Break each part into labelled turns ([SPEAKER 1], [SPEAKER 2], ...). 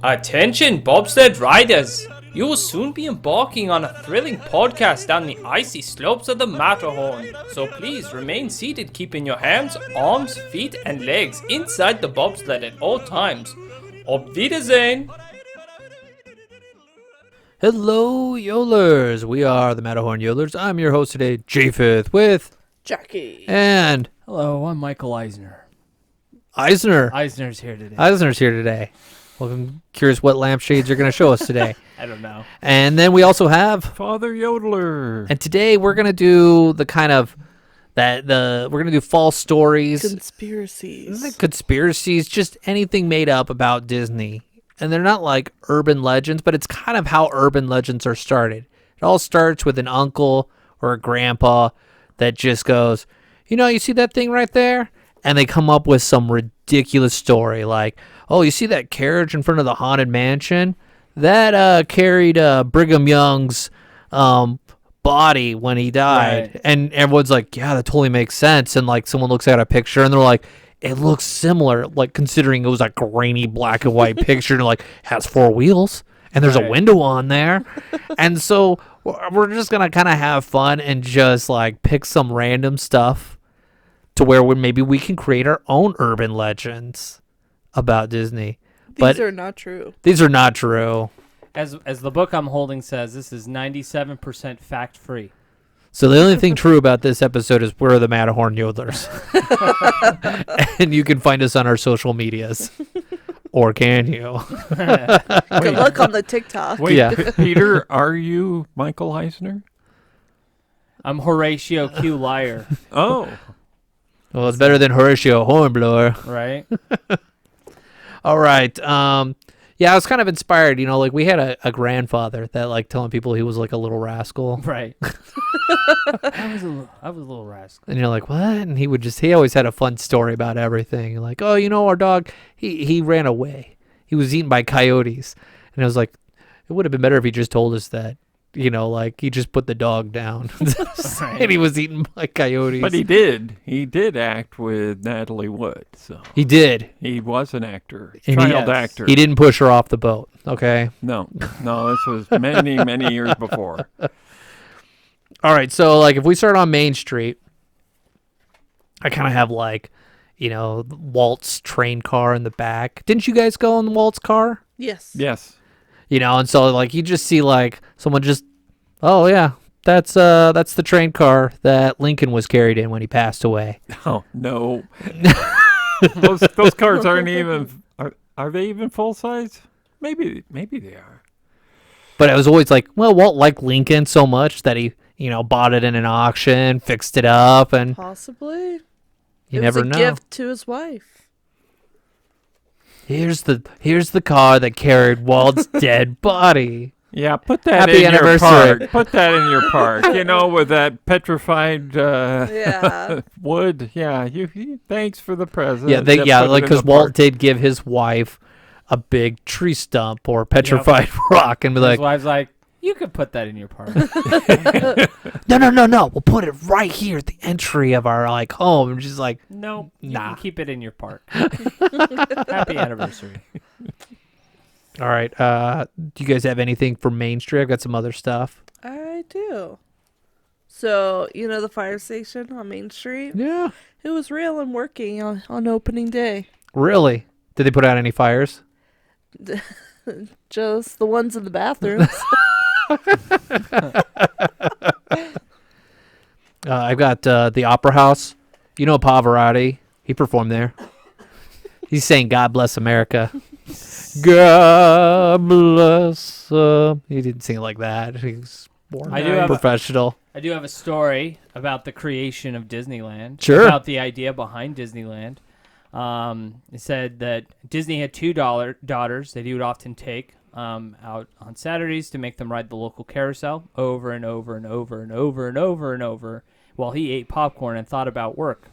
[SPEAKER 1] Attention bobsled riders! You will soon be embarking on a thrilling podcast down the icy slopes of the Matterhorn. So please remain seated, keeping your hands, arms, feet, and legs inside the bobsled at all times. Auf Wiedersehen!
[SPEAKER 2] Hello, Yodlers! We are the Matterhorn Yodlers. I'm your host today, Japheth, with
[SPEAKER 3] Jackie.
[SPEAKER 2] And
[SPEAKER 4] Hello, I'm Michael Eisner.
[SPEAKER 2] Eisner.
[SPEAKER 4] Eisner's here today.
[SPEAKER 2] Eisner's here today. Well, I'm curious what lampshades you're going to show us today.
[SPEAKER 4] I don't know.
[SPEAKER 2] And then we also have
[SPEAKER 5] Father Yodeler.
[SPEAKER 2] And today we're going to do the kind of we're going to do false stories, conspiracies, just anything made up about Disney. And they're not like urban legends, but it's kind of how urban legends are started. It all starts with an uncle or a grandpa that just goes, you see that thing right there? And they come up with some ridiculous story like, oh, you see that carriage in front of the Haunted Mansion? That carried Brigham Young's body when he died. Right. And everyone's like, yeah, that totally makes sense. And like someone looks at a picture and they're like, it looks similar, like considering it was a grainy black and white picture and like has four wheels and there's a window on there. And so we're just going to kind of have fun and just like pick some random stuff to where maybe we can create our own urban legends about Disney.
[SPEAKER 3] These are not true.
[SPEAKER 2] These are not true.
[SPEAKER 4] As the book I'm holding says, this is 97% fact-free.
[SPEAKER 2] So the only thing true about this episode is we're the Matterhorn Yodlers. And you can find us on our social medias. Or can you?
[SPEAKER 3] Good luck on the TikTok.
[SPEAKER 5] Wait, yeah. Peter, are you Michael Eisner? I'm
[SPEAKER 4] Horatio Q. Liar.
[SPEAKER 5] Oh.
[SPEAKER 2] Well, it's better than Horatio Hornblower.
[SPEAKER 4] Right.
[SPEAKER 2] All right. Yeah, I was kind of inspired. Like we had a grandfather that like telling people he was like a little rascal.
[SPEAKER 4] Right. I was a little rascal.
[SPEAKER 2] And you're like, what? And he always had a fun story about everything. Like, oh, our dog, he ran away. He was eaten by coyotes. And I was like, it would have been better if he just told us that. Like he just put the dog down and he was eaten by coyotes.
[SPEAKER 5] But he did. He did act with Natalie Wood. So
[SPEAKER 2] he did.
[SPEAKER 5] He was an actor,
[SPEAKER 2] child
[SPEAKER 5] actor.
[SPEAKER 2] He didn't push her off the boat. Okay.
[SPEAKER 5] No, this was many, many years before.
[SPEAKER 2] All right. So like if we start on Main Street, I kind of have like, Walt's train car in the back. Didn't you guys go in Walt's car?
[SPEAKER 3] Yes.
[SPEAKER 5] Yes.
[SPEAKER 2] And so like you just see like someone just, oh yeah, that's the train car that Lincoln was carried in when he passed away.
[SPEAKER 5] Oh no, those cars aren't even. Are they even full size? Maybe they are.
[SPEAKER 2] But it was always like, well, Walt liked Lincoln so much that he bought it in an auction, fixed it up, and
[SPEAKER 3] possibly
[SPEAKER 2] you never know.
[SPEAKER 3] It was a gift to his wife.
[SPEAKER 2] Here's the car that carried Walt's dead body.
[SPEAKER 5] Yeah, put that
[SPEAKER 2] Happy
[SPEAKER 5] in
[SPEAKER 2] anniversary.
[SPEAKER 5] Your park. Put that in your park. With that petrified wood. Yeah, thanks for the present.
[SPEAKER 2] Yeah, like because Walt did give his wife a big tree stump or petrified rock, and be like,
[SPEAKER 4] his wife's like, you could put that in your park.
[SPEAKER 2] No. We'll put it right here at the entry of our like home. And she's like,
[SPEAKER 4] no,
[SPEAKER 2] nah.
[SPEAKER 4] You can keep it in your park. Happy anniversary.
[SPEAKER 2] All right. Do you guys have anything for Main Street? I've got some other stuff.
[SPEAKER 3] I do. So, the fire station on Main Street?
[SPEAKER 2] Yeah.
[SPEAKER 3] It was real and working on opening day.
[SPEAKER 2] Really? Did they put out any fires?
[SPEAKER 3] Just the ones in the bathrooms.
[SPEAKER 2] I've got the Opera House. Pavarotti. He performed there. He's saying God bless America. God bless. He didn't sing it like that. He's more professional.
[SPEAKER 4] I do have a story about the creation of Disneyland.
[SPEAKER 2] Sure.
[SPEAKER 4] About the idea behind Disneyland. It said that Disney had two daughters that he would often take out on Saturdays to make them ride the local carousel over and over and over and over and over and over while he ate popcorn and thought about work.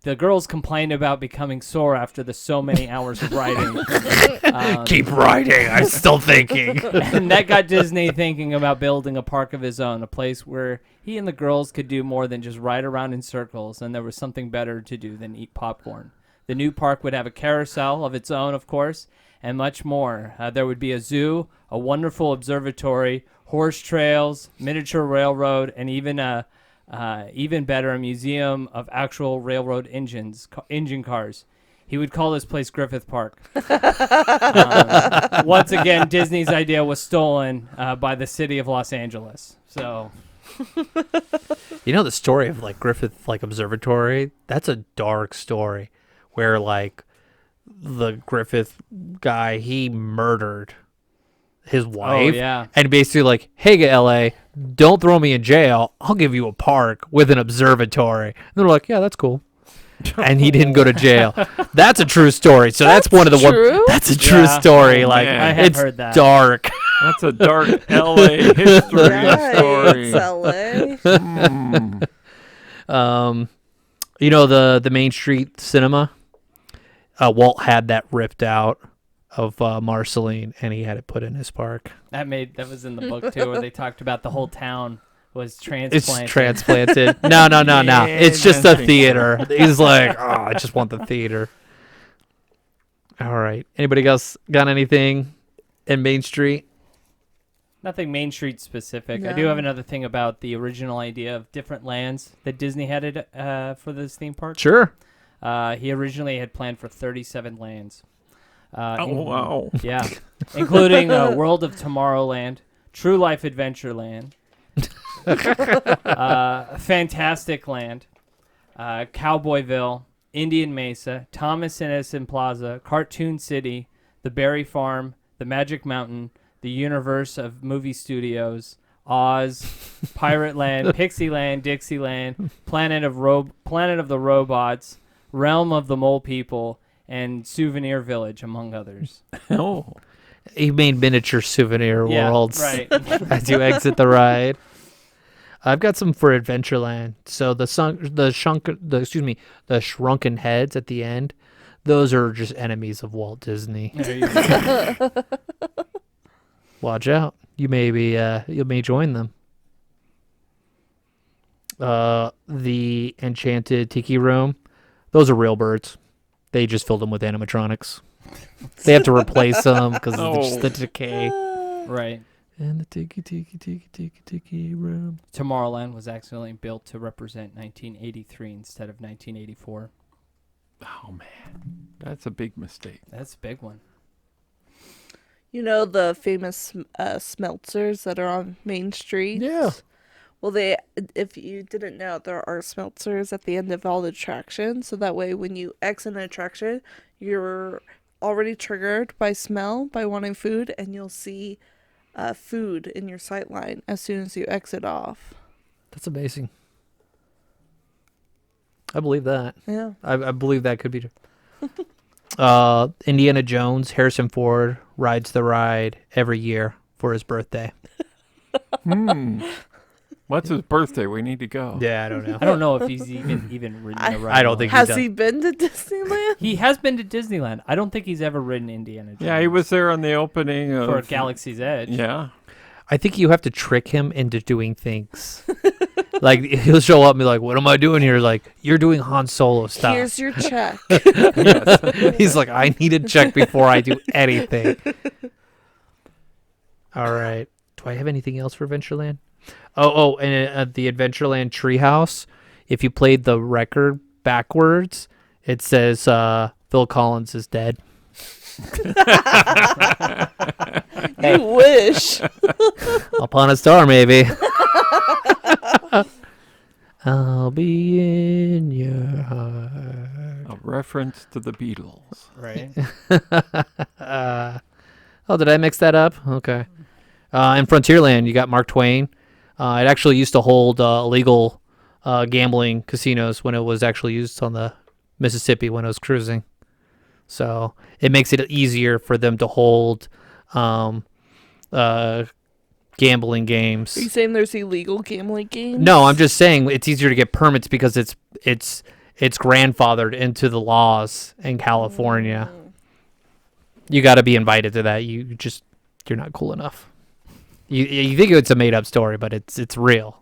[SPEAKER 4] The girls complained about becoming sore after the so many hours of riding.
[SPEAKER 2] Keep riding. I'm still thinking.
[SPEAKER 4] And that got Disney thinking about building a park of his own, a place where he and the girls could do more than just ride around in circles, and there was something better to do than eat popcorn. The new park would have a carousel of its own, of course, and much more. There would be a zoo, a wonderful observatory, horse trails, miniature railroad, and even better, a museum of actual railroad engine cars. He would call this place Griffith Park. Once again, Disney's idea was stolen by the city of Los Angeles. So,
[SPEAKER 2] You know the story of like Griffith like Observatory? That's a dark story where like the Griffith guy, he murdered his wife.
[SPEAKER 4] yeah.
[SPEAKER 2] And basically like, hey, LA, don't throw me in jail. I'll give you a park with an observatory. And they're like, yeah, that's cool. And he didn't go to jail. That's a true story. So that's one of the
[SPEAKER 3] true?
[SPEAKER 2] That's a true
[SPEAKER 4] Yeah.
[SPEAKER 2] story.
[SPEAKER 5] Oh,
[SPEAKER 2] Like
[SPEAKER 5] man.
[SPEAKER 4] I have
[SPEAKER 2] it's
[SPEAKER 4] heard that.
[SPEAKER 2] dark.
[SPEAKER 5] That's a dark LA history story.
[SPEAKER 3] Yikes, LA.
[SPEAKER 5] Hmm.
[SPEAKER 2] You know the Main Street Cinema. Walt had that ripped out of Marceline, and he had it put in his park.
[SPEAKER 4] That was in the book too, where they talked about the whole town was transplanted.
[SPEAKER 2] It's transplanted. No.
[SPEAKER 5] Yeah,
[SPEAKER 2] It's just
[SPEAKER 5] I
[SPEAKER 2] a
[SPEAKER 5] think
[SPEAKER 2] theater. He's like, oh, I just want the theater. All right. Anybody else got anything in Main Street?
[SPEAKER 4] Nothing Main Street specific. I do
[SPEAKER 3] No.
[SPEAKER 4] have another thing about the original idea of different lands that Disney had for this theme park.
[SPEAKER 2] Sure.
[SPEAKER 4] He originally had planned for 37 lands.
[SPEAKER 5] Oh, wow.
[SPEAKER 4] Yeah, including World of Tomorrowland, True Life Adventureland, Fantastic Land, Cowboyville, Indian Mesa, Thomas Edison Plaza, Cartoon City, the Berry Farm, the Magic Mountain, the Universe of Movie Studios, Oz, Pirate Land, Pixie Land, Dixieland, Planet of the Robots, Realm of the Mole People, and Souvenir Village, among others.
[SPEAKER 5] Oh.
[SPEAKER 2] He made miniature souvenir worlds
[SPEAKER 4] right.
[SPEAKER 2] as you exit the ride. I've got some for Adventureland. So the shrunken heads at the end, those are just enemies of Walt Disney.
[SPEAKER 4] There you go.
[SPEAKER 2] Watch out. You may join them. The Enchanted Tiki Room, those are real birds. They just filled them with animatronics. They have to replace them because of just the decay.
[SPEAKER 4] Right.
[SPEAKER 2] And the tiki room.
[SPEAKER 4] Tomorrowland was accidentally built to represent 1983 instead of 1984.
[SPEAKER 5] Oh, man. That's a big mistake.
[SPEAKER 4] That's a big one.
[SPEAKER 3] You know the famous smeltzers that are on Main Street?
[SPEAKER 2] Yeah.
[SPEAKER 3] Well, if you didn't know, there are smeltzers at the end of all the attractions. So that way, when you exit an attraction, you're already triggered by smell, by wanting food, and you'll see food in your sight line as soon as you exit off.
[SPEAKER 2] That's amazing. I believe that.
[SPEAKER 3] Yeah.
[SPEAKER 2] I believe that could be true. Indiana Jones, Harrison Ford rides the ride every year for his birthday.
[SPEAKER 5] What's his birthday? We need to go.
[SPEAKER 2] Yeah, I don't know.
[SPEAKER 4] I don't know if he's even ridden the ride.
[SPEAKER 2] I don't think
[SPEAKER 3] Has
[SPEAKER 2] done.
[SPEAKER 3] he been to Disneyland?
[SPEAKER 4] he has been to Disneyland. I don't think he's ever ridden Indiana Jones.
[SPEAKER 5] Yeah, he was there on the opening of
[SPEAKER 4] for Galaxy's Edge.
[SPEAKER 5] Yeah.
[SPEAKER 2] I think you have to trick him into doing things. Like, he'll show up and be like, what am I doing here? Like, you're doing Han Solo stuff.
[SPEAKER 3] Here's your check.
[SPEAKER 2] He's like, I need a check before I do anything. All right. Do I have anything else for Adventureland? And at the Adventureland treehouse, if you played the record backwards, it says Phil Collins is dead.
[SPEAKER 3] You wish.
[SPEAKER 2] Upon a star, maybe. I'll be in your heart.
[SPEAKER 5] A reference to the Beatles.
[SPEAKER 4] Right.
[SPEAKER 2] Did I mix that up? Okay. In Frontierland, you got Mark Twain. It actually used to hold illegal gambling casinos when it was actually used on the Mississippi when it was cruising. So it makes it easier for them to hold gambling games.
[SPEAKER 3] Are you saying there's illegal gambling games?
[SPEAKER 2] No, I'm just saying it's easier to get permits because it's grandfathered into the laws in California. You got to be invited to that. You're not cool enough. You think it's a made up story, but it's real.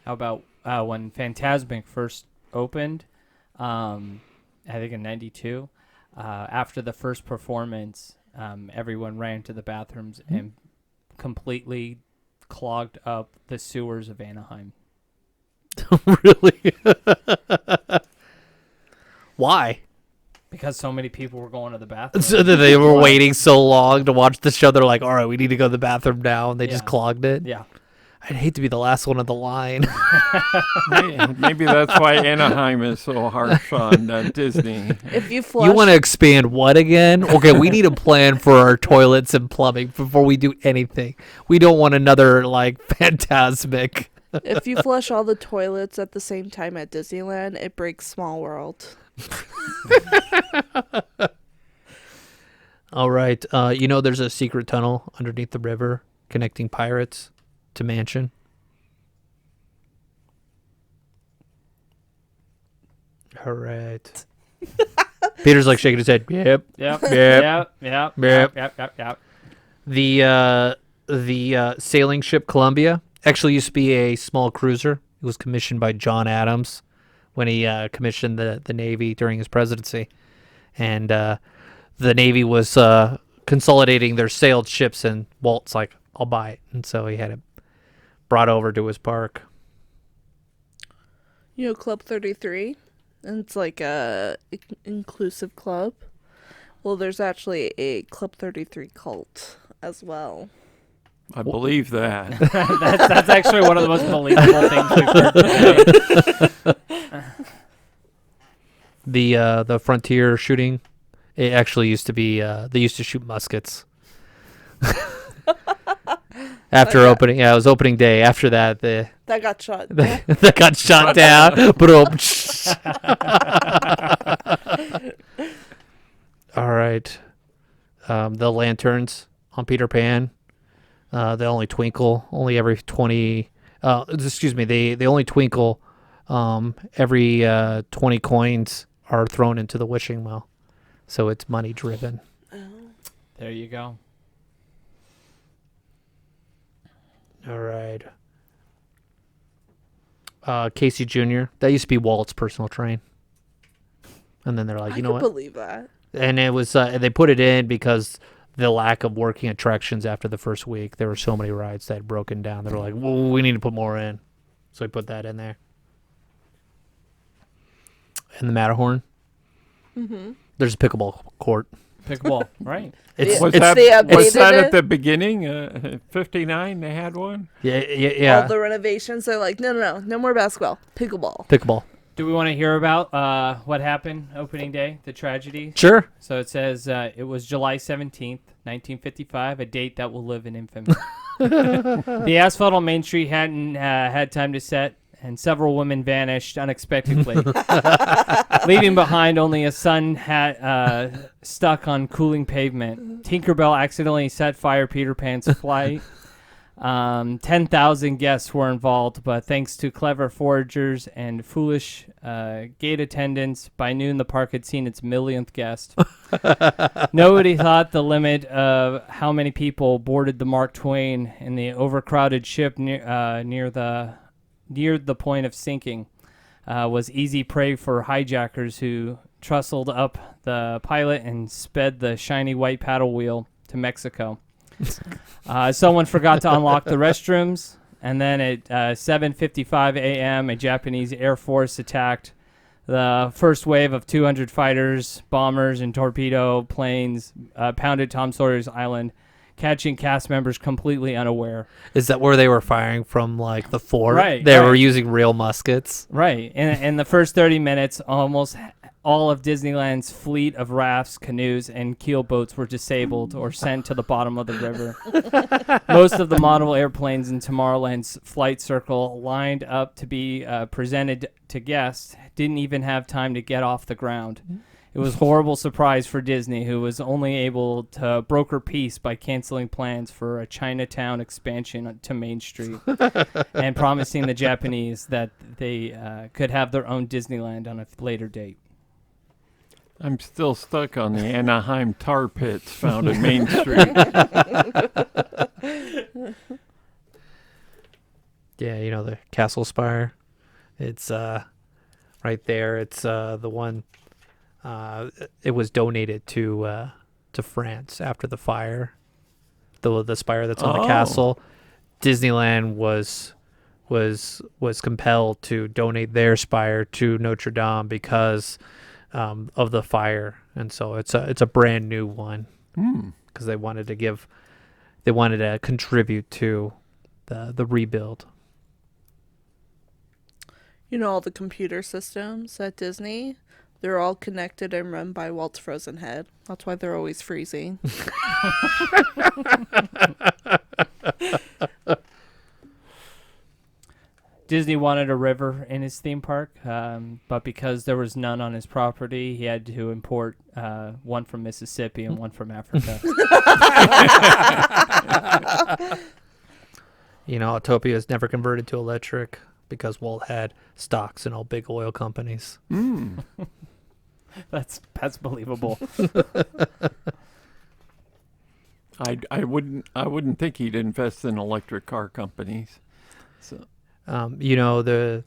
[SPEAKER 4] How about when Fantasmic first opened? I think in '92. after the first performance, everyone ran to the bathrooms and completely clogged up the sewers of Anaheim.
[SPEAKER 2] Really? Why?
[SPEAKER 4] Because so many people were going to the bathroom.
[SPEAKER 2] So that they were waiting so long to watch the show. They're like, all right, we need to go to the bathroom now. And they just
[SPEAKER 4] Yeah.
[SPEAKER 2] clogged it.
[SPEAKER 4] Yeah.
[SPEAKER 2] I'd hate to be the last one of the line.
[SPEAKER 5] Maybe that's why Anaheim is so harsh on Disney.
[SPEAKER 3] If you flush,
[SPEAKER 2] You want to expand what again? Okay, we need a plan for our toilets and plumbing before we do anything. We don't want another, like, Phantasmic.
[SPEAKER 3] if you flush all the toilets at the same time at Disneyland, it breaks Small World.
[SPEAKER 2] All right. There's a secret tunnel underneath the river connecting Pirates to Mansion. All right. Peter's like shaking his head. Yep.
[SPEAKER 4] Yep.
[SPEAKER 2] Yep.
[SPEAKER 4] Yep.
[SPEAKER 2] The sailing ship Columbia actually used to be a small cruiser. It was commissioned by John Adams when he commissioned the Navy during his presidency. And the Navy was consolidating their sailed ships, and Walt's like, I'll buy it. And so he had it brought over to his park.
[SPEAKER 3] You know, Club 33? And it's like a inclusive club. Well, there's actually a Club 33 cult as well.
[SPEAKER 5] I believe that.
[SPEAKER 4] That's actually one of the most believable things we've heard today.
[SPEAKER 2] The Frontier shooting, it actually used to be, they used to shoot muskets. After opening, it was opening day. After that,
[SPEAKER 3] That got shot.
[SPEAKER 2] that got shot down. All right. The lanterns on Peter Pan, they only twinkle only every 20. They only twinkle every 20 coins are thrown into the wishing well, so it's money driven.
[SPEAKER 4] There you go.
[SPEAKER 2] All right. Casey Jr. That used to be Walt's personal train. And then they're like,
[SPEAKER 3] I
[SPEAKER 2] you know
[SPEAKER 3] can
[SPEAKER 2] what?
[SPEAKER 3] believe that.
[SPEAKER 2] And it was they put it in because the lack of working attractions after the first week. There were so many rides that had broken down. They were like, well, we need to put more in. So we put that in there. And the Matterhorn.
[SPEAKER 3] Mm-hmm.
[SPEAKER 2] There's a pickleball court.
[SPEAKER 4] Pickleball, right?
[SPEAKER 2] It's,
[SPEAKER 5] Was
[SPEAKER 2] it's
[SPEAKER 5] that,
[SPEAKER 3] they updated
[SPEAKER 5] was that
[SPEAKER 3] it?
[SPEAKER 5] at the beginning? 59, they had one?
[SPEAKER 2] yeah.
[SPEAKER 3] All the renovations, they're like, no more basketball. Pickleball.
[SPEAKER 2] Pickleball.
[SPEAKER 4] Do we want to hear about what happened opening day, the tragedy?
[SPEAKER 2] Sure.
[SPEAKER 4] So it says it was July 17th, 1955, a date that will live in infamy. The asphalt on Main Street hadn't had time to set, and several women vanished unexpectedly, leaving behind only a sun hat stuck on cooling pavement. Tinkerbell accidentally set fire Peter Pan's flight. 10,000 guests were involved, but thanks to clever foragers and foolish gate attendants, by noon the park had seen its millionth guest. Nobody thought the limit of how many people boarded the Mark Twain in the overcrowded ship near the point of sinking was easy prey for hijackers who trundled up the pilot and sped the shiny white paddle wheel to Mexico. Someone forgot to unlock the restrooms, and then at 7:55 a.m., a Japanese Air Force attacked. The first wave of 200 fighters, bombers, and torpedo planes pounded Tom Sawyer's Island, catching cast members completely unaware.
[SPEAKER 2] Is that where they were firing from, like, the fort?
[SPEAKER 4] Right,
[SPEAKER 2] They
[SPEAKER 4] right.
[SPEAKER 2] were using real muskets.
[SPEAKER 4] Right. In the first 30 minutes, almost all of Disneyland's fleet of rafts, canoes, and keelboats were disabled or sent to the bottom of the river. Most of the model airplanes in Tomorrowland's flight circle lined up to be presented to guests didn't even have time to get off the ground. It was a horrible surprise for Disney, who was only able to broker peace by canceling plans for a Chinatown expansion to Main Street and promising the Japanese that they could have their own Disneyland on a later date.
[SPEAKER 5] I'm still stuck on the Anaheim tar pits found in Main Street.
[SPEAKER 2] Yeah, the Castle Spire. It's right there. It's the one it was donated to France after the fire. The spire that's on the castle. Disneyland was compelled to donate their spire to Notre Dame because of the fire, and so it's a brand new one because they wanted to contribute to the rebuild.
[SPEAKER 3] You know, all the computer systems at Disney, they're all connected and run by Walt's frozen head. That's why they're always freezing.
[SPEAKER 4] Disney wanted a river in his theme park, but because there was none on his property, he had to import one from Mississippi and one from Africa.
[SPEAKER 2] You know, Autopia is never converted to electric because Walt had stocks in all big oil companies.
[SPEAKER 4] That's believable.
[SPEAKER 5] I wouldn't think he'd invest in electric car companies. So
[SPEAKER 2] You know, the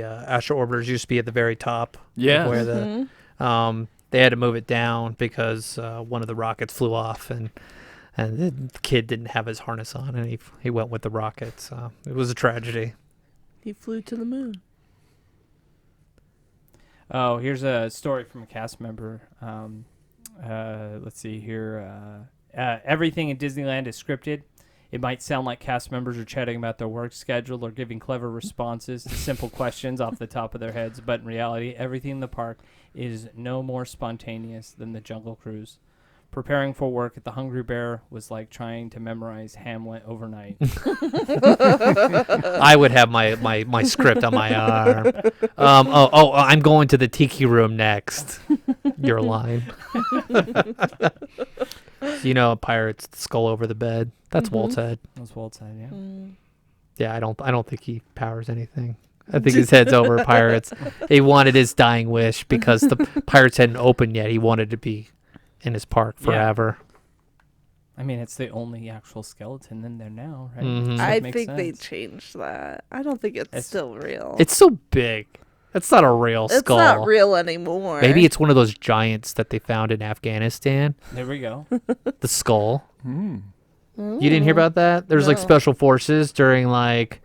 [SPEAKER 2] astro orbiters used to be at the very top.
[SPEAKER 5] yeah,
[SPEAKER 2] Where they had to move it down because one of the rockets flew off and the kid didn't have his harness on and he went with the rocket. So it was a tragedy.
[SPEAKER 3] He flew to the moon.
[SPEAKER 4] Oh, here's a story from a cast member. Let's see here. Everything in Disneyland is scripted. It might sound like cast members are chatting about their work schedule or giving clever responses to simple questions off the top of their heads, but in reality, everything in the park is no more spontaneous than the Jungle Cruise. Preparing for work at the Hungry Bear was like trying to memorize Hamlet overnight.
[SPEAKER 2] I would have my script on my arm. I'm going to the tiki room next. Your line. You know, Pirates, the skull over the bed. That's Walt's head.
[SPEAKER 4] That's Walt's head, yeah.
[SPEAKER 2] Yeah, I don't think he powers anything. I think his head's over Pirates. He wanted his dying wish because the Pirates hadn't opened yet. He wanted to be in his park forever.
[SPEAKER 4] I mean, it's the only actual skeleton in there now, right?
[SPEAKER 2] Mhm.
[SPEAKER 4] So
[SPEAKER 3] I
[SPEAKER 4] it makes
[SPEAKER 3] think they
[SPEAKER 4] sense.
[SPEAKER 3] changed that. I don't think it's still real.
[SPEAKER 2] It's so big. It's not a real skull.
[SPEAKER 3] It's not real anymore.
[SPEAKER 2] Maybe it's one of those giants that they found in Afghanistan.
[SPEAKER 4] There we go.
[SPEAKER 2] The skull.
[SPEAKER 5] Mm.
[SPEAKER 2] You didn't hear about that? There's like
[SPEAKER 3] No.
[SPEAKER 2] special forces during the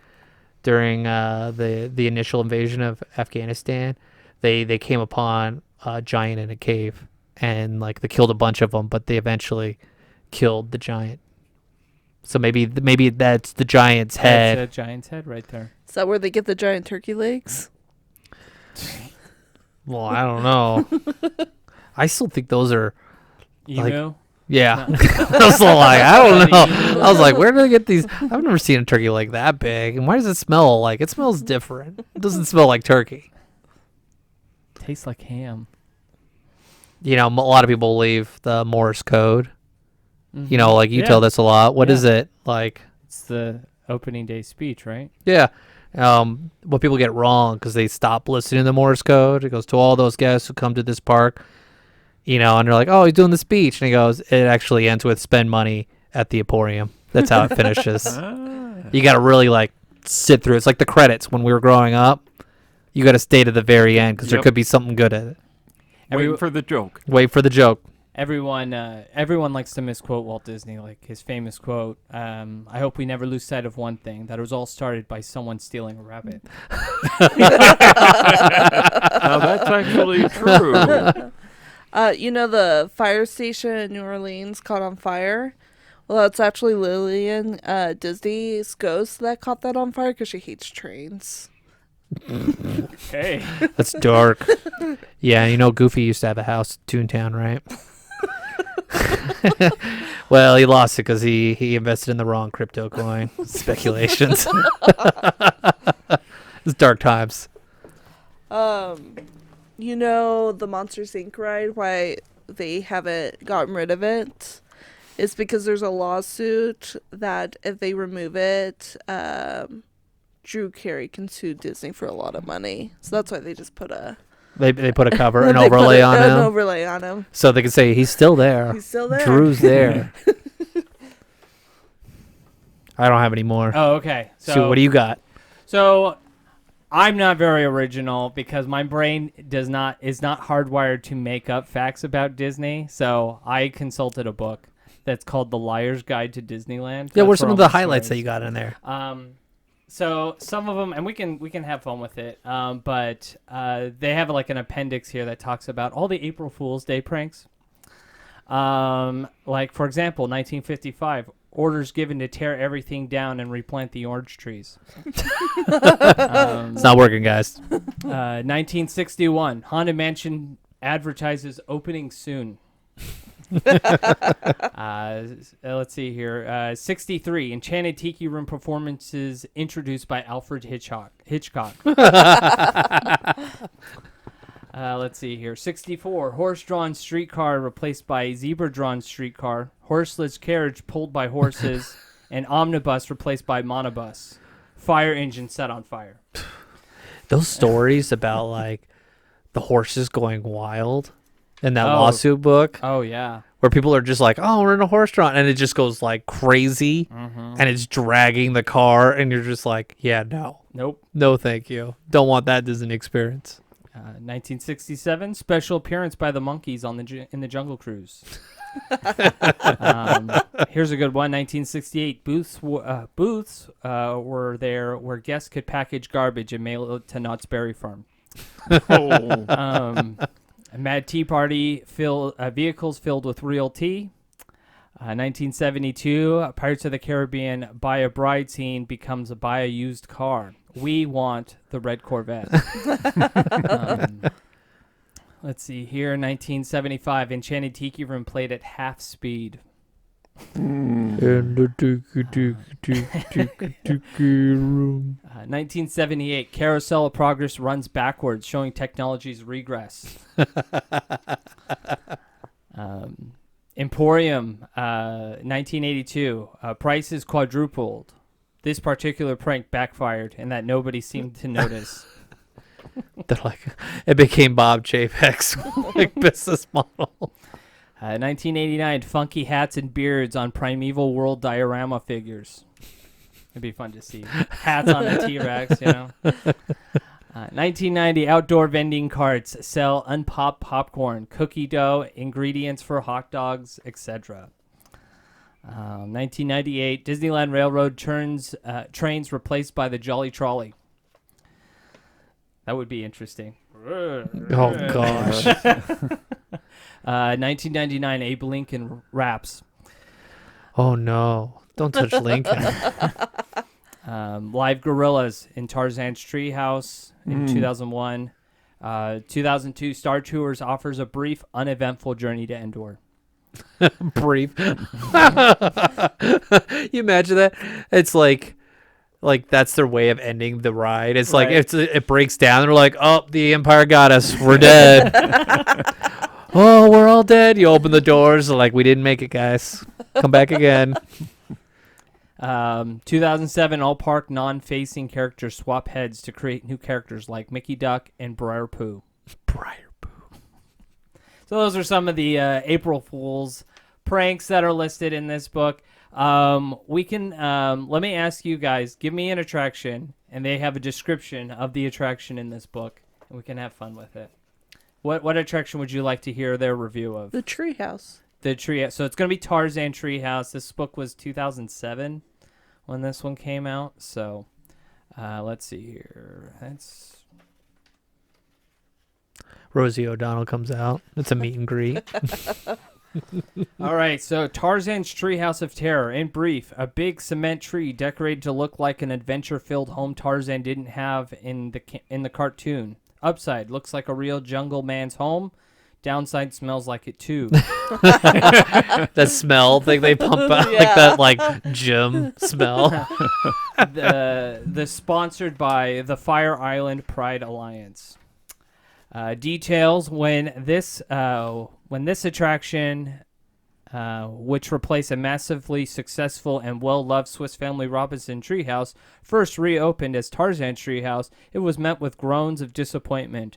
[SPEAKER 2] initial invasion of Afghanistan. They came upon a giant in a cave and like they killed a bunch of them, but they eventually killed the giant. So maybe that's the giant's head.
[SPEAKER 4] That's a giant's head right there.
[SPEAKER 3] Is that where they get the giant turkey legs?
[SPEAKER 2] Well, I don't know. I still think those are.
[SPEAKER 4] Emu?
[SPEAKER 2] Yeah. I was like, I don't know. I was like, where do they get these? I've never seen a turkey like that big. And why does it smell like? It smells different. It doesn't smell like turkey.
[SPEAKER 4] Tastes like ham.
[SPEAKER 2] You know, a lot of people believe the Morse code.
[SPEAKER 4] Mhm.
[SPEAKER 2] You know, like you
[SPEAKER 4] Yeah.
[SPEAKER 2] tell this a lot. What is
[SPEAKER 4] Yeah.
[SPEAKER 2] it? Like,
[SPEAKER 4] It's the opening day speech, right?
[SPEAKER 2] yeah. What people get wrong because they stop listening to the Morse code. It goes to all those guests who come to this park, you know, and they're like, oh, he's doing the speech. And he goes, it actually ends with spend money at the Emporium. That's how it finishes. You got to really like sit through it. It's like the credits when we were growing up. You got to stay to the very end because there
[SPEAKER 5] Yep.
[SPEAKER 2] could be something good at it.
[SPEAKER 5] Waiting for the joke.
[SPEAKER 2] Wait for the joke.
[SPEAKER 4] Everyone likes to misquote Walt Disney, like his famous quote, I hope we never lose sight of one thing, that it was all started by someone stealing a rabbit.
[SPEAKER 5] Now that's actually true.
[SPEAKER 3] You know the fire station in New Orleans caught on fire? Well, that's actually Lillian Disney's ghost that caught that on fire because she hates trains.
[SPEAKER 4] Okay.
[SPEAKER 2] That's dark. Yeah, you know Goofy used to have a house in Toontown, right? Well, he lost it because he invested in the wrong crypto coin. Speculations. It's dark times.
[SPEAKER 3] You know the Monsters Inc. ride, why they haven't gotten rid of it? It's because there's a lawsuit that if they remove it, Drew Carey can sue Disney for a lot of money. So that's why they just put a
[SPEAKER 2] They put a cover, an
[SPEAKER 3] they put
[SPEAKER 2] overlay on
[SPEAKER 3] an
[SPEAKER 2] him,
[SPEAKER 3] overlay on him.
[SPEAKER 2] so they can say he's still there.
[SPEAKER 3] He's still there.
[SPEAKER 2] Drew's there. I don't have any more.
[SPEAKER 4] Oh, okay.
[SPEAKER 2] So what do you got?
[SPEAKER 4] So I'm not very original because my brain is not hardwired to make up facts about Disney. So I consulted a book that's called The Liar's Guide to Disneyland.
[SPEAKER 2] Yeah,
[SPEAKER 4] That's
[SPEAKER 2] what are some
[SPEAKER 4] where
[SPEAKER 2] of the
[SPEAKER 4] all my
[SPEAKER 2] highlights that
[SPEAKER 4] stories-
[SPEAKER 2] you got in there?
[SPEAKER 4] So some of them, and we can have fun with it. But they have like an appendix here that talks about all the April Fool's Day pranks. Like for example, 1955, orders given to tear everything down and replant the orange trees.
[SPEAKER 2] It's not working, guys.
[SPEAKER 4] 1961, Haunted Mansion advertises opening soon. Let's see here. 63, Enchanted Tiki Room performances introduced by Alfred Hitchcock. Let's see here. 64, horse-drawn streetcar replaced by zebra-drawn streetcar. Horseless carriage pulled by horses. And omnibus replaced by monobus. Fire engine set on fire.
[SPEAKER 2] Those stories about like the horses going wild in that
[SPEAKER 4] Oh.
[SPEAKER 2] lawsuit book,
[SPEAKER 4] Oh, yeah.
[SPEAKER 2] where people are just like, "Oh, we're in a horse drawn," and it just goes like crazy,
[SPEAKER 4] Mm-hmm.
[SPEAKER 2] and it's dragging the car, and you're just like, "Yeah,
[SPEAKER 4] Nope.
[SPEAKER 2] no, thank you. Don't want that Disney experience."
[SPEAKER 4] 1967, special appearance by the monkeys on in the Jungle Cruise. Here's a good one. 1968, booths were there where guests could package garbage and mail it to Knott's Berry Farm. A Mad Tea Party vehicles filled with real tea. 1972, Pirates of the Caribbean buy a bride scene becomes a buy a used car. We want the red Corvette. Let's see here. 1975, Enchanted Tiki Room played at half speed.
[SPEAKER 2] In the tiki room.
[SPEAKER 4] 1978, Carousel of Progress runs backwards, showing technology's regress. Emporium, 1982, prices quadrupled. This particular prank backfired, and that nobody seemed to notice.
[SPEAKER 2] They're like, it became Bob Chapek's like business model.
[SPEAKER 4] 1989, funky hats and beards on Primeval World diorama figures. It'd be fun to see. Hats on the T-Rex, you know. 1990, outdoor vending carts sell unpopped popcorn, cookie dough, ingredients for hot dogs, etc. 1998, Disneyland Railroad trains replaced by the Jolly Trolley. That would be interesting.
[SPEAKER 2] Oh gosh.
[SPEAKER 4] 1999, Abe Lincoln raps.
[SPEAKER 2] Oh no. Don't touch Lincoln.
[SPEAKER 4] Live gorillas in Tarzan's Treehouse in 2001. 2002, Star Tours offers a brief, uneventful journey to Endor.
[SPEAKER 2] Brief. You imagine that? It's like that's their way of ending the ride. It's like
[SPEAKER 4] Right.
[SPEAKER 2] it breaks down. They're like, "Oh, the Empire got us. We're dead." Oh, we're all dead. You open the doors. They're like, "We didn't make it, guys. Come back again."
[SPEAKER 4] 2007, all park non-facing characters swap heads to create new characters like Mickey Duck and Briar Pooh.
[SPEAKER 2] Briar Pooh.
[SPEAKER 4] So those are some of the April Fool's pranks that are listed in this book. We can let me ask you guys, give me an attraction, and they have a description of the attraction in this book, and we can have fun with it. What attraction would you like to hear their review of?
[SPEAKER 3] The treehouse.
[SPEAKER 4] The tree. So it's going to be Tarzan Treehouse. This book was 2007 when this one came out. So let's see here. That's
[SPEAKER 2] Rosie O'Donnell comes out. It's a meet and greet.
[SPEAKER 4] all right. So Tarzan's Treehouse of Terror. In brief, a big cement tree decorated to look like an adventure-filled home Tarzan didn't have in the cartoon. Upside looks like a real jungle man's home. Downside smells like it too.
[SPEAKER 2] That smell thing they pump out, like that, like gym smell.
[SPEAKER 4] the sponsored by the Fire Island Pride Alliance. Details when this attraction, which replaced a massively successful and well-loved Swiss Family Robinson Treehouse, first reopened as Tarzan Treehouse, it was met with groans of disappointment.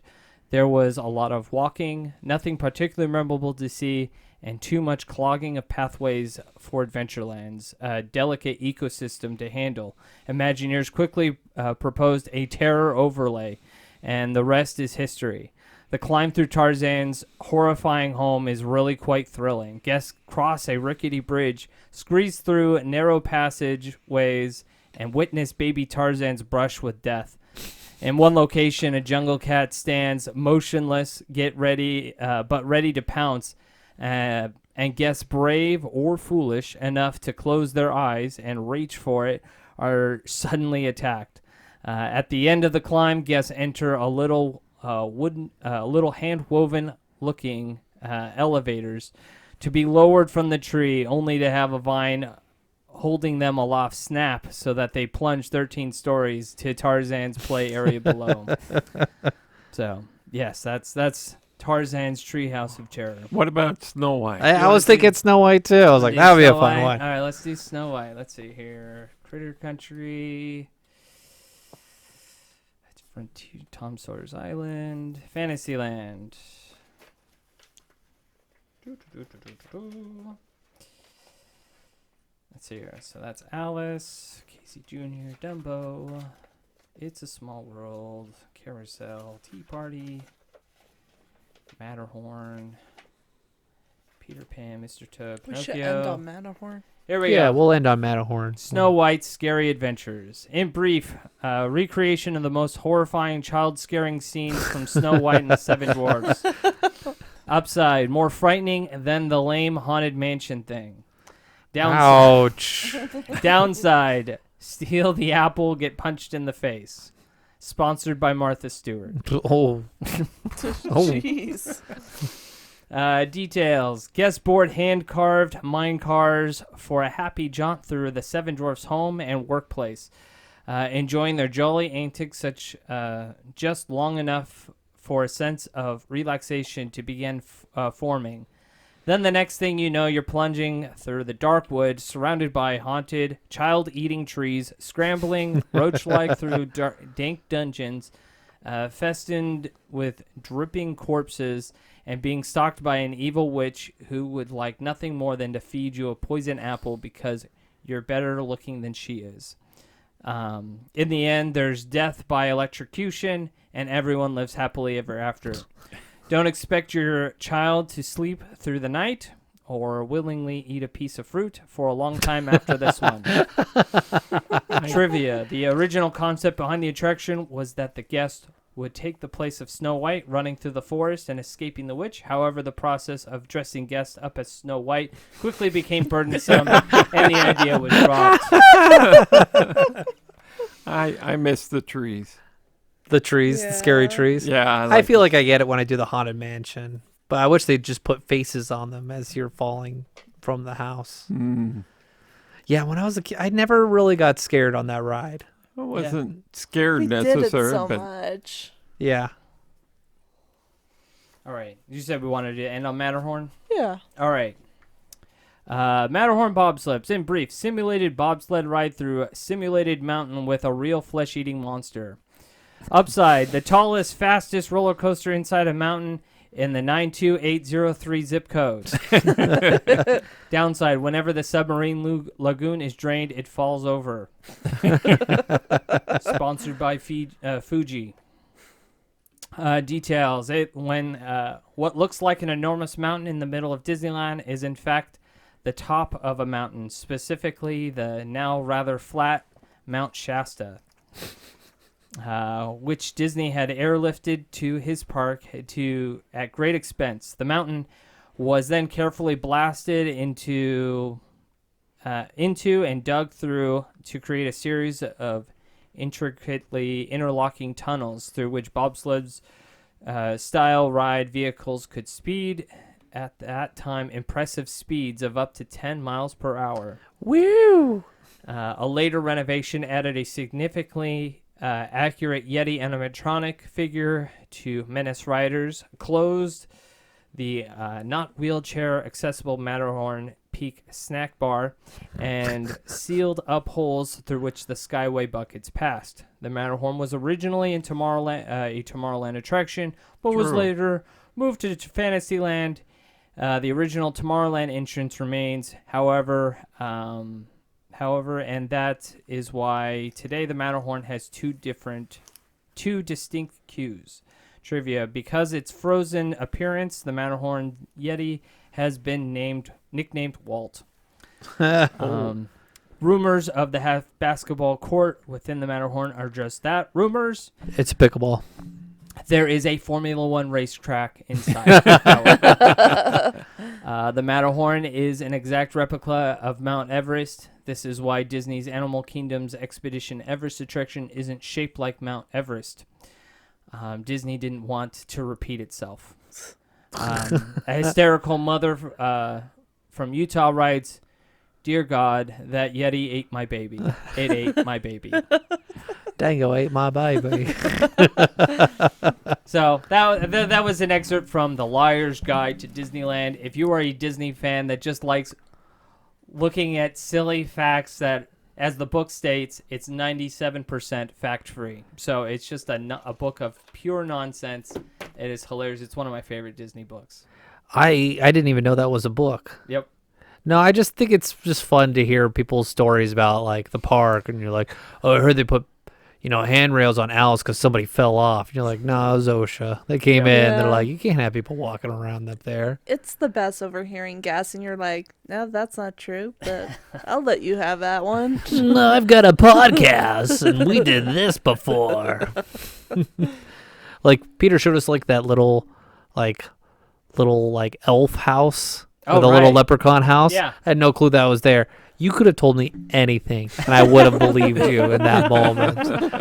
[SPEAKER 4] There was a lot of walking, nothing particularly memorable to see, and too much clogging of pathways for Adventureland's delicate ecosystem to handle. Imagineers quickly proposed a terror overlay, and the rest is history. The climb through Tarzan's horrifying home is really quite thrilling. Guests cross a rickety bridge, squeeze through narrow passageways, and witness baby Tarzan's brush with death. In one location, a jungle cat stands motionless, ready to pounce, and guests brave or foolish enough to close their eyes and reach for it are suddenly attacked. At the end of the climb, guests enter a little little hand-woven looking elevators to be lowered from the tree, only to have a vine holding them aloft snap so that they plunge 13 stories to Tarzan's play area below. So, yes, that's Tarzan's Treehouse of Terror.
[SPEAKER 5] What about Snow White?
[SPEAKER 2] I was thinking Snow White too. I was like, that would be a fun one.
[SPEAKER 4] All right, let's do Snow White. Let's see here. Critter Country. Frontier, Tom Sawyer's Island. Fantasyland. Let's see here. So that's Alice, Casey Jr., Dumbo, It's a Small World, Carousel, Tea Party, Matterhorn, Peter Pan, Mr. Toad, Pinocchio.
[SPEAKER 3] We should end on Matterhorn.
[SPEAKER 4] Here we go.
[SPEAKER 2] Yeah, we'll end on Matterhorn.
[SPEAKER 4] Snow White's Scary Adventures. In brief, recreation of the most horrifying child-scaring scenes from Snow White and the Seven Dwarfs. Upside, more frightening than the lame Haunted Mansion thing.
[SPEAKER 2] Ouch.
[SPEAKER 4] Downside, steal the apple, get punched in the face. Sponsored by Martha Stewart.
[SPEAKER 2] Oh.
[SPEAKER 3] Jeez.
[SPEAKER 4] Details. Guest board hand-carved mine cars for a happy jaunt through the Seven Dwarfs' home and workplace. Enjoying their jolly antics just long enough for a sense of relaxation to begin forming. Then the next thing you know, you're plunging through the dark woods, surrounded by haunted, child-eating trees, scrambling roach-like through dank dungeons, festooned with dripping corpses, and being stalked by an evil witch who would like nothing more than to feed you a poison apple because you're better looking than she is. In the end, there's death by electrocution, and everyone lives happily ever after. Don't expect your child to sleep through the night or willingly eat a piece of fruit for a long time after this one. Trivia. The original concept behind the attraction was that the guest would take the place of Snow White running through the forest and escaping the witch. However, the process of dressing guests up as Snow White quickly became burdensome, and the idea was dropped.
[SPEAKER 5] I miss the trees.
[SPEAKER 2] The trees, the scary trees.
[SPEAKER 5] Yeah,
[SPEAKER 2] I feel like I get it when I do the Haunted Mansion, but I wish they'd just put faces on them as you're falling from the house. Yeah, when I was a kid, I never really got scared on that ride.
[SPEAKER 5] I wasn't scared
[SPEAKER 3] We did
[SPEAKER 5] necessarily,
[SPEAKER 3] it so
[SPEAKER 5] but
[SPEAKER 3] much.
[SPEAKER 2] Yeah.
[SPEAKER 4] All right. You said we wanted to end on Matterhorn?
[SPEAKER 3] Yeah.
[SPEAKER 4] All right. Matterhorn bobsleds. In brief, simulated bobsled ride through a simulated mountain with a real flesh-eating monster. Upside, the tallest, fastest roller coaster inside a mountain in the 92803 zip code. Downside, whenever the submarine lagoon is drained, it falls over. Sponsored by Fuji. Details. What looks like an enormous mountain in the middle of Disneyland is in fact the top of a mountain, specifically the now rather flat Mount Shasta. Which Disney had airlifted to his park at great expense. The mountain was then carefully blasted into and dug through to create a series of intricately interlocking tunnels through which bobsleds style ride vehicles could speed at that time impressive speeds of up to 10 miles per hour.
[SPEAKER 2] Woo!
[SPEAKER 4] A later renovation added a significantly accurate Yeti animatronic figure to menace riders, closed the not wheelchair accessible Matterhorn Peak snack bar, and sealed up holes through which the Skyway buckets passed. The Matterhorn was originally in a Tomorrowland attraction, but was later moved to Fantasyland The original Tomorrowland entrance remains, however, and that is why today the Matterhorn has two distinct queues. Trivia: because its frozen appearance, the Matterhorn Yeti has been nicknamed Walt. Rumors of the half basketball court within the Matterhorn are just that, rumors.
[SPEAKER 2] It's pickleball.
[SPEAKER 4] There is a Formula One racetrack inside. The Matterhorn is an exact replica of Mount Everest. This is why Disney's Animal Kingdom's Expedition Everest attraction isn't shaped like Mount Everest. Disney didn't want to repeat itself. A hysterical mother from Utah writes, "Dear God, that Yeti ate my baby. It ate my baby."
[SPEAKER 2] Dango ate my baby.
[SPEAKER 4] So that was an excerpt from The Liar's Guide to Disneyland. If you are a Disney fan that just likes looking at silly facts that, as the book states, it's 97% fact-free. So it's just a book of pure nonsense. It is hilarious. It's one of my favorite Disney books.
[SPEAKER 2] I didn't even know that was a book.
[SPEAKER 4] Yep.
[SPEAKER 2] No, I just think it's just fun to hear people's stories about like the park, and you're like, oh, I heard they put, handrails on Alice because somebody fell off. And you're like, no, it was OSHA. They came in, they're like, you can't have people walking around up there.
[SPEAKER 3] It's the best overhearing gas, and you're like, no, that's not true, but I'll let you have that one.
[SPEAKER 2] No, I've got a podcast, and we did this before. Like Peter showed us like that little elf house.
[SPEAKER 4] Oh,
[SPEAKER 2] or the
[SPEAKER 4] right.
[SPEAKER 2] little leprechaun house.
[SPEAKER 4] Yeah.
[SPEAKER 2] I had no clue that was there. You could have told me anything, and I would have believed you in that moment.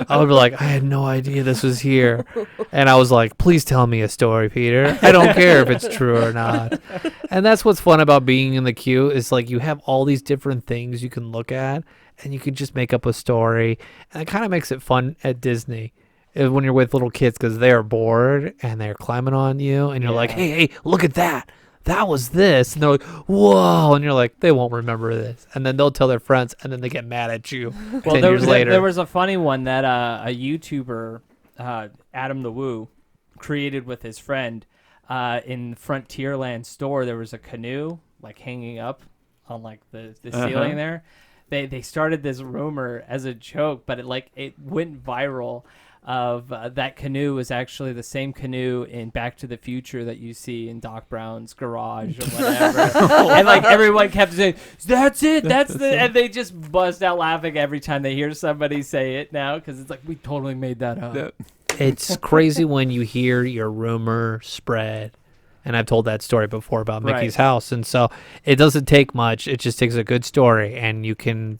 [SPEAKER 2] I would be like, I had no idea this was here. And I was like, please tell me a story, Peter. I don't care if it's true or not. And that's what's fun about being in the queue is like you have all these different things you can look at, and you can just make up a story. And it kind of makes it fun at Disney when you're with little kids because they're bored and they're climbing on you, and you're like, hey, look at that. That was this. And they're like, whoa. And you're like, they won't remember this. And then they'll tell their friends, and then they get mad at you 10 years later.
[SPEAKER 4] There was a funny one that a YouTuber, Adam the Woo, created with his friend. In Frontierland store, there was a canoe like hanging up on like the ceiling there. They started this rumor as a joke, but it went viral. Of that canoe was actually the same canoe in Back to the Future that you see in Doc Brown's garage or whatever. And like everyone kept saying, that's it, and they just bust out laughing every time they hear somebody say it now because it's like, we totally made that up.
[SPEAKER 2] It's crazy when you hear your rumor spread. And I've told that story before about Mickey's house. And so it doesn't take much. It just takes a good story, and you can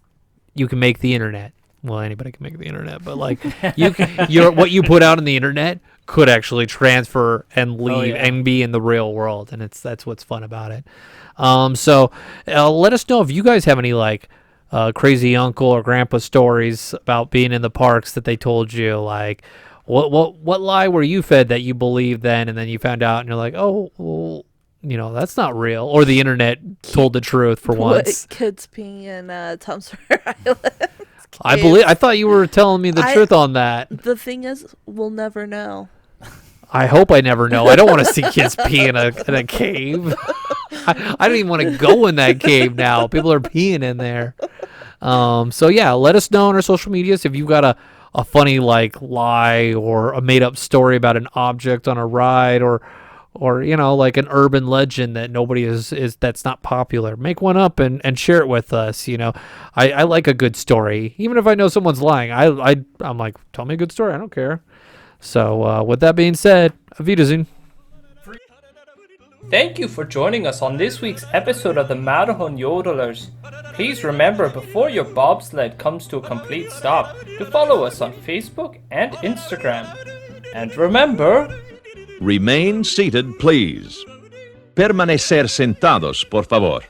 [SPEAKER 2] make the internet. Well, anybody can make the internet, but like what you put out on the internet could actually transfer and leave and be in the real world, and that's what's fun about it. So let us know if you guys have any like crazy uncle or grandpa stories about being in the parks that they told you. Like, what lie were you fed that you believed then, and then you found out, and you're like, oh, well, that's not real, or the internet told the truth for once.
[SPEAKER 3] Kids peeing in Tom Sawyer Island.
[SPEAKER 2] I thought you were telling me the truth on that.
[SPEAKER 3] The thing is, we'll never know.
[SPEAKER 2] I hope I never know. I don't want to see kids pee in a cave. I don't even want to go in that cave now. People are peeing in there. So yeah, let us know on our social medias if you've got a funny like lie or a made up story about an object on a ride or like an urban legend that nobody is that's not popular. Make one up and share it with us. I like a good story, even if I know someone's lying. I'm like, tell me a good story. I don't care. So with that being said, auf Wiedersehen.
[SPEAKER 1] Thank you for joining us on this week's episode of the Matterhorn Yodelers. Please remember, before your bobsled comes to a complete stop, to follow us on Facebook and Instagram. And remember,
[SPEAKER 6] Remain seated, please. Permanecer sentados, por favor.